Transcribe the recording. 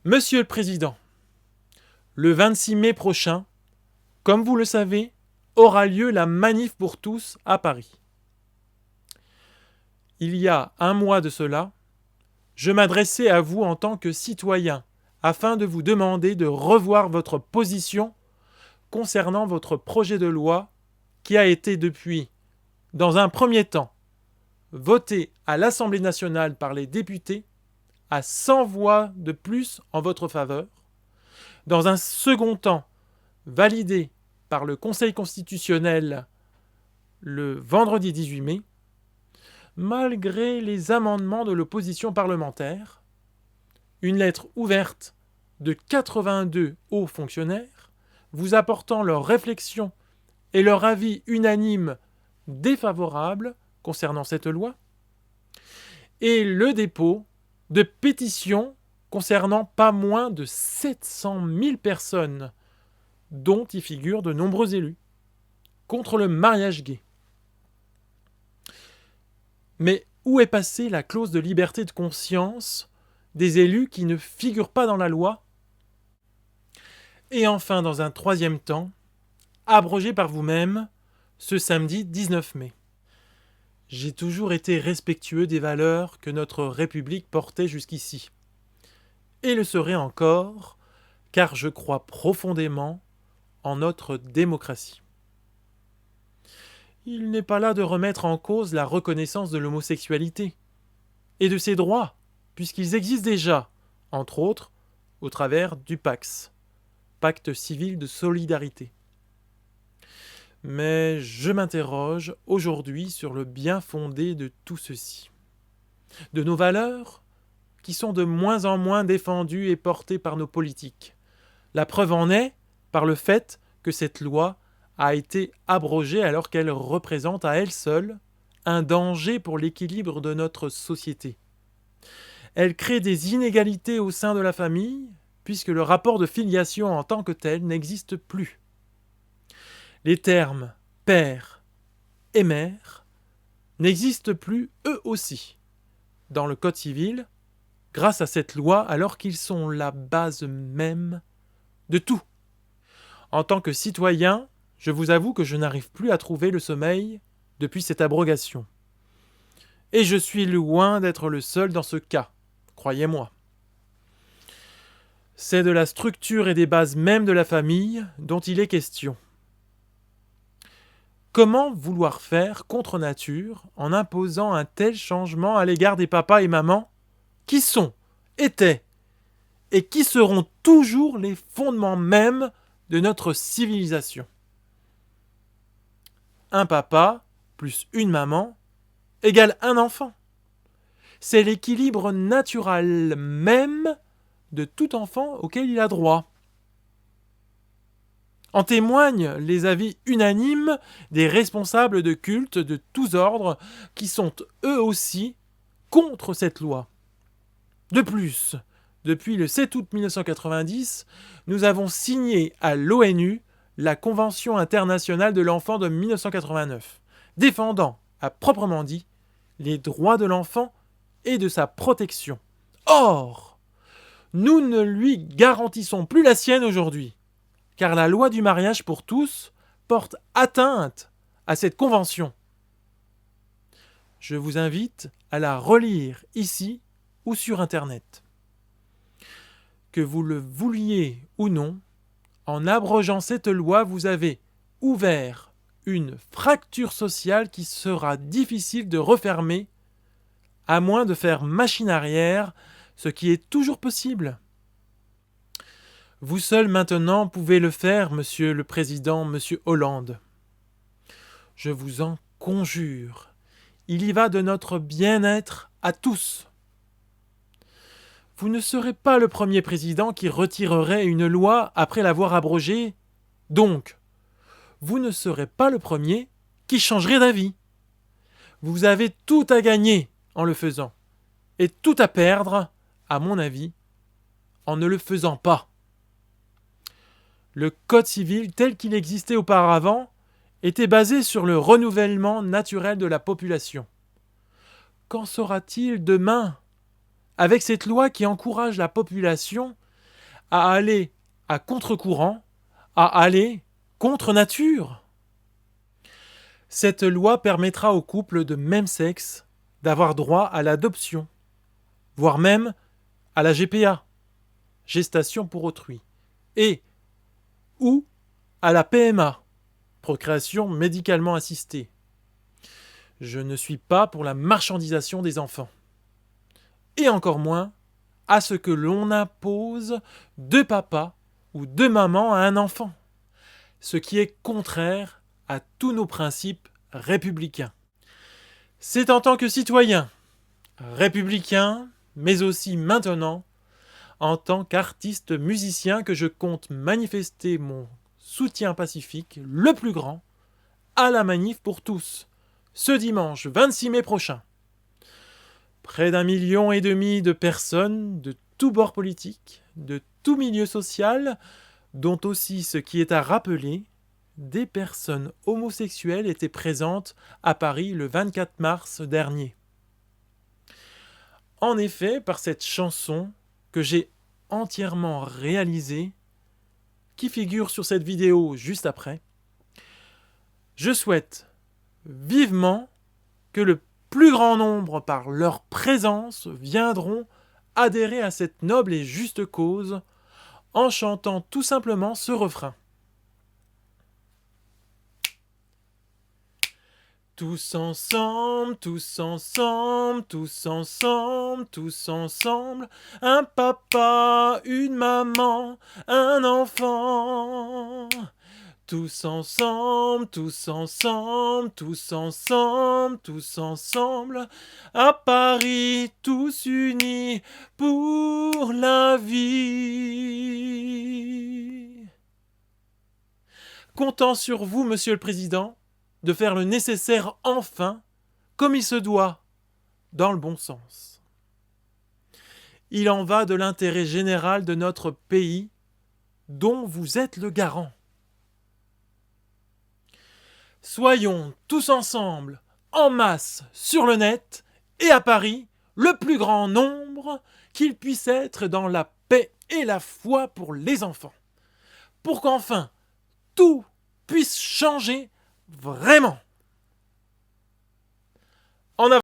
Monsieur le Président, le 26 mai prochain, comme vous le savez, aura lieu la Manif pour tous à Paris. Il y a un mois de cela, je m'adressais à vous en tant que citoyen afin de vous demander de revoir votre position concernant votre projet de loi qui a été depuis, dans un premier temps, voté à l'Assemblée nationale par les députés à 100 voix de plus en votre faveur, dans un second temps, validé par le Conseil constitutionnel le vendredi 18 mai, malgré les amendements de l'opposition parlementaire, une lettre ouverte de 82 hauts fonctionnaires vous apportant leurs réflexions et leur avis unanime défavorable concernant cette loi, et le dépôt de pétitions concernant pas moins de 700 000 personnes, dont y figurent de nombreux élus, contre le mariage gay. Mais où est passée la clause de liberté de conscience des élus qui ne figure pas dans la loi? Et enfin, dans un troisième temps, abrogée par vous-même ce samedi 19 mai. J'ai toujours été respectueux des valeurs que notre République portait jusqu'ici. Et le serai encore, car je crois profondément en notre démocratie. Il n'est pas là de remettre en cause la reconnaissance de l'homosexualité et de ses droits, puisqu'ils existent déjà, entre autres, au travers du PACS, Pacte civil de solidarité. Mais je m'interroge aujourd'hui sur le bien fondé de tout ceci. De nos valeurs, qui sont de moins en moins défendues et portées par nos politiques. La preuve en est par le fait que cette loi a été abrogée alors qu'elle représente à elle seule un danger pour l'équilibre de notre société. Elle crée des inégalités au sein de la famille, puisque le rapport de filiation en tant que tel n'existe plus. Les termes père et mère n'existent plus eux aussi dans le Code civil grâce à cette loi alors qu'ils sont la base même de tout. En tant que citoyen, je vous avoue que je n'arrive plus à trouver le sommeil depuis cette abrogation. Et je suis loin d'être le seul dans ce cas, croyez-moi. C'est de la structure et des bases mêmes de la famille dont il est question. Comment vouloir faire contre nature en imposant un tel changement à l'égard des papas et mamans qui sont, étaient et qui seront toujours les fondements mêmes de notre civilisation? Un papa plus une maman égale un enfant. C'est l'équilibre naturel même de tout enfant auquel il a droit. En témoignent les avis unanimes des responsables de cultes de tous ordres qui sont eux aussi contre cette loi. De plus, depuis le 7 août 1990, nous avons signé à l'ONU la Convention internationale de l'enfant de 1989, défendant, à proprement dit, les droits de l'enfant et de sa protection. Or, nous ne lui garantissons plus la sienne aujourd'hui, car la loi du mariage pour tous porte atteinte à cette convention. Je vous invite à la relire ici ou sur Internet. Que vous le vouliez ou non, en abrogeant cette loi, vous avez ouvert une fracture sociale qui sera difficile de refermer, à moins de faire machine arrière, ce qui est toujours possible. Vous seul maintenant pouvez le faire, Monsieur le Président, Monsieur Hollande. Je vous en conjure, il y va de notre bien-être à tous. Vous ne serez pas le premier président qui retirerait une loi après l'avoir abrogée, donc vous ne serez pas le premier qui changerait d'avis. Vous avez tout à gagner en le faisant, et tout à perdre, à mon avis, en ne le faisant pas. Le Code civil tel qu'il existait auparavant était basé sur le renouvellement naturel de la population. Qu'en sera-t-il demain avec cette loi qui encourage la population à aller à contre-courant, à aller contre nature. Cette loi permettra aux couples de même sexe d'avoir droit à l'adoption, voire même à la GPA, gestation pour autrui, et ou à la PMA, procréation médicalement assistée. Je ne suis pas pour la marchandisation des enfants, et encore moins à ce que l'on impose deux papas ou deux mamans à un enfant, ce qui est contraire à tous nos principes républicains. C'est en tant que citoyen républicain, mais aussi maintenant en tant qu'artiste musicien que je compte manifester mon soutien pacifique le plus grand à la manif pour tous, ce dimanche 26 mai prochain. Près d'1,5 million de personnes de tous bords politiques, de tout milieu social, dont aussi, ce qui est à rappeler, des personnes homosexuelles étaient présentes à Paris le 24 mars dernier. En effet, par cette chanson que j'ai entièrement réalisée, qui figure sur cette vidéo juste après, je souhaite vivement que le plus grand nombre, par leur présence, viendront adhérer à cette noble et juste cause en chantant tout simplement ce refrain. Tous ensemble, tous ensemble, tous ensemble, tous ensemble, un papa, une maman, un enfant. Tous ensemble, tous ensemble, tous ensemble, tous ensemble, à Paris, tous unis pour la vie. Comptant sur vous, Monsieur le Président, de faire le nécessaire enfin, comme il se doit, dans le bon sens. Il en va de l'intérêt général de notre pays, dont vous êtes le garant. Soyons tous ensemble, en masse, sur le net, et à Paris, le plus grand nombre qu'il puisse être dans la paix et la foi pour les enfants. Pour qu'enfin, tout puisse changer vraiment. En avant.